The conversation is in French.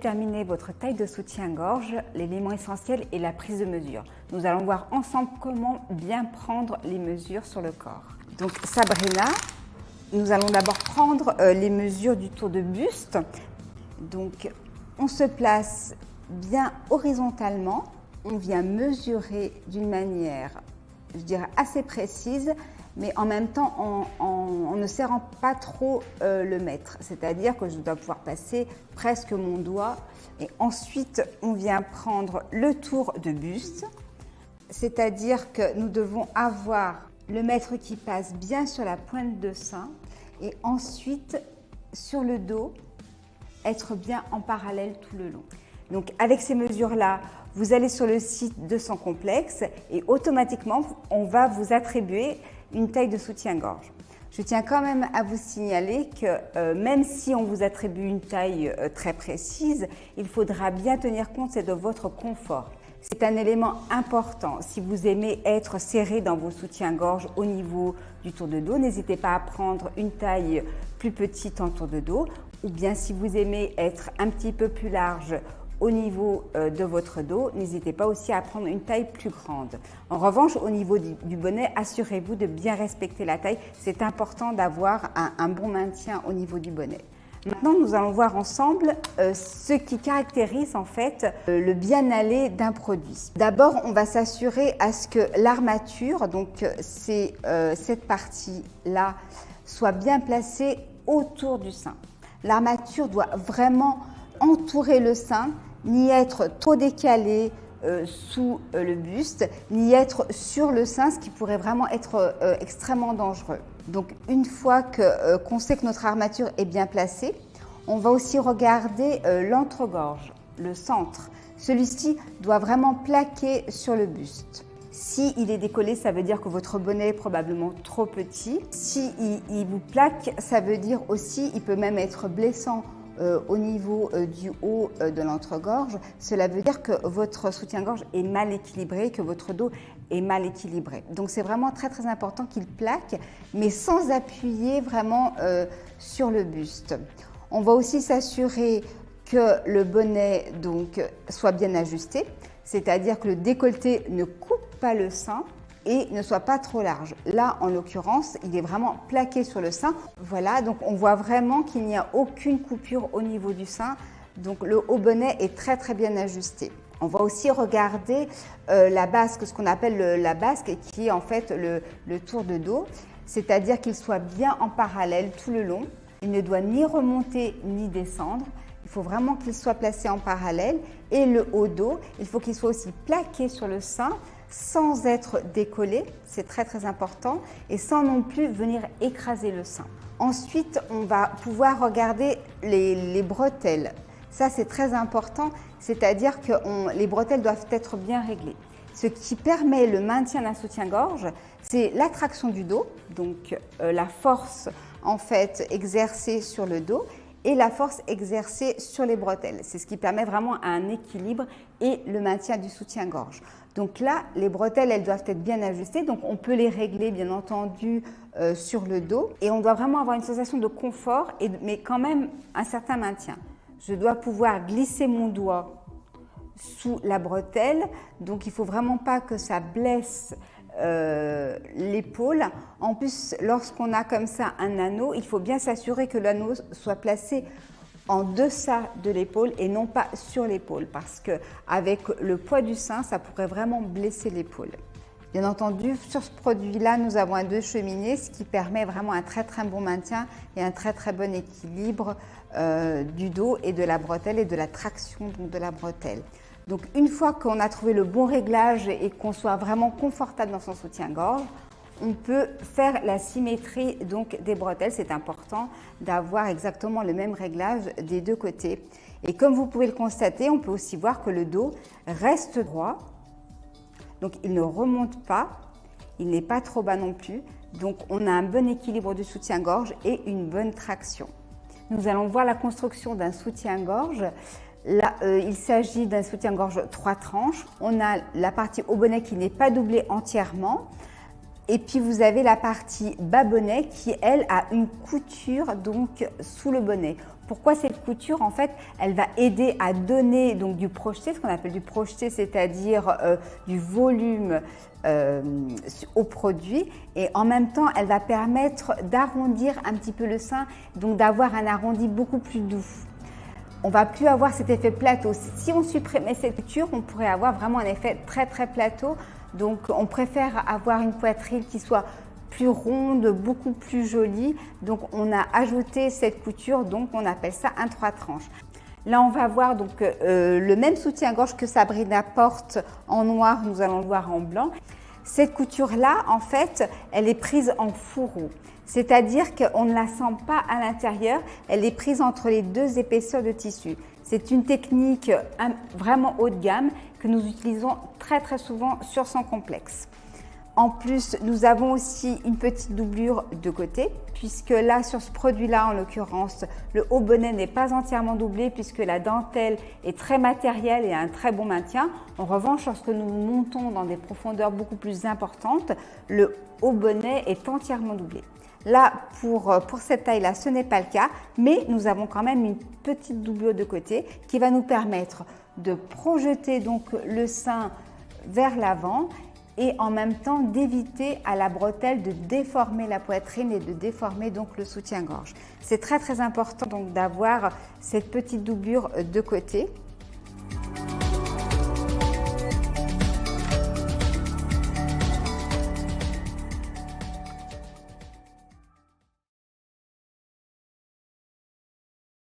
déterminer votre taille de soutien-gorge, l'élément essentiel est la prise de mesure. Nous allons voir ensemble comment bien prendre les mesures sur le corps. Donc Sabrina, nous allons d'abord prendre les mesures du tour de buste. Donc on se place bien horizontalement, on vient mesurer d'une manière, je dirais, assez précise, mais en même temps en ne serrant pas trop le mètre. C'est-à-dire que je dois pouvoir passer presque mon doigt. Et ensuite, on vient prendre le tour de buste. C'est-à-dire que nous devons avoir le mètre qui passe bien sur la pointe de sein. Et ensuite, sur le dos, être bien en parallèle tout le long. Donc avec ces mesures-là, vous allez sur le site de Sans Complexe et automatiquement, on va vous attribuer une taille de soutien-gorge. Je tiens quand même à vous signaler que même si on vous attribue une taille très précise, il faudra bien tenir compte de votre confort. C'est un élément important. Si vous aimez être serré dans vos soutiens-gorge au niveau du tour de dos, n'hésitez pas à prendre une taille plus petite en tour de dos. Ou bien si vous aimez être un petit peu plus large au niveau de votre dos, n'hésitez pas aussi à prendre une taille plus grande. En revanche, au niveau du bonnet, assurez-vous de bien respecter la taille. C'est important d'avoir un bon maintien au niveau du bonnet. Maintenant, nous allons voir ensemble ce qui caractérise en fait le bien aller d'un produit. D'abord, on va s'assurer à ce que l'armature, donc c'est cette partie-là, soit bien placée autour du sein. L'armature doit vraiment entourer le sein, ni être trop décalée sous le buste, ni être sur le sein, ce qui pourrait vraiment être extrêmement dangereux. Donc une fois qu'on sait que notre armature est bien placée, on va aussi regarder l'entre-gorge, le centre. Celui-ci doit vraiment plaquer sur le buste. S'il est décollé, ça veut dire que votre bonnet est probablement trop petit. Si il vous plaque, ça veut dire aussi qu'il peut même être blessant au niveau du haut de l'entre-gorge. Cela veut dire que votre soutien-gorge est mal équilibré, que votre dos est mal équilibré. Donc c'est vraiment très très important qu'il plaque, mais sans appuyer vraiment sur le buste. On va aussi s'assurer que le bonnet donc soit bien ajusté, c'est-à-dire que le décolleté ne coupe pas le sein et ne soit pas trop large. Là, en l'occurrence, il est vraiment plaqué sur le sein. Voilà, donc on voit vraiment qu'il n'y a aucune coupure au niveau du sein. Donc le haut bonnet est très très bien ajusté. On va aussi regarder la basque, ce qu'on appelle la basque, qui est en fait le tour de dos, c'est-à-dire qu'il soit bien en parallèle tout le long. Il ne doit ni remonter ni descendre. Il faut vraiment qu'il soit placé en parallèle. Et le haut dos, il faut qu'il soit aussi plaqué sur le sein sans être décollé, c'est très très important, et sans non plus venir écraser le sein. Ensuite, on va pouvoir regarder les bretelles. Ça, c'est très important, c'est-à-dire que les bretelles doivent être bien réglées. Ce qui permet le maintien d'un soutien-gorge, c'est la traction du dos, donc la force en fait exercée sur le dos, et la force exercée sur les bretelles. C'est ce qui permet vraiment un équilibre et le maintien du soutien-gorge. Donc là, les bretelles, elles doivent être bien ajustées, donc on peut les régler bien entendu sur le dos. Et on doit vraiment avoir une sensation de confort, mais quand même un certain maintien. Je dois pouvoir glisser mon doigt sous la bretelle, donc il ne faut vraiment pas que ça blesse l'épaule. En plus, lorsqu'on a comme ça un anneau, il faut bien s'assurer que l'anneau soit placé en deçà de l'épaule et non pas sur l'épaule, parce qu'avec le poids du sein, ça pourrait vraiment blesser l'épaule. Bien entendu, sur ce produit-là, nous avons un 2 cheminées, ce qui permet vraiment un très très bon maintien et un très très bon équilibre du dos et de la bretelle et de la traction donc, de la bretelle. Donc une fois qu'on a trouvé le bon réglage et qu'on soit vraiment confortable dans son soutien-gorge, on peut faire la symétrie donc des bretelles. C'est important d'avoir exactement le même réglage des deux côtés. Et comme vous pouvez le constater, on peut aussi voir que le dos reste droit. Donc il ne remonte pas, il n'est pas trop bas non plus. Donc on a un bon équilibre du soutien-gorge et une bonne traction. Nous allons voir la construction d'un soutien-gorge. Là, il s'agit d'un soutien-gorge 3 tranches. On a la partie haut bonnet qui n'est pas doublée entièrement. Et puis vous avez la partie bas bonnet qui, elle, a une couture donc sous le bonnet. Pourquoi cette couture? En fait, elle va aider à donner donc du projeté, ce qu'on appelle du projeté, c'est-à-dire du volume au produit, et en même temps, elle va permettre d'arrondir un petit peu le sein, donc d'avoir un arrondi beaucoup plus doux. On va plus avoir cet effet plateau. Si on supprimait cette couture, on pourrait avoir vraiment un effet très plateau. Donc on préfère avoir une poitrine qui soit plus ronde, beaucoup plus jolie. Donc on a ajouté cette couture, donc on appelle ça un 3 tranches. Là on va voir donc le même soutien-gorge que Sabrina porte en noir, nous allons le voir en blanc. Cette couture-là, en fait, elle est prise en fourreau. C'est-à-dire qu'on ne la sent pas à l'intérieur, elle est prise entre les deux épaisseurs de tissu. C'est une technique vraiment haut de gamme que nous utilisons très souvent sur son complexe. En plus, nous avons aussi une petite doublure de côté, puisque là, sur ce produit-là, en l'occurrence, le haut bonnet n'est pas entièrement doublé puisque la dentelle est très matérielle et a un très bon maintien. En revanche, lorsque nous montons dans des profondeurs beaucoup plus importantes, le haut bonnet est entièrement doublé. Là, pour cette taille-là, ce n'est pas le cas, mais nous avons quand même une petite doublure de côté qui va nous permettre de projeter donc le sein vers l'avant et en même temps d'éviter à la bretelle de déformer la poitrine et de déformer donc le soutien-gorge. C'est très important donc d'avoir cette petite doublure de côté.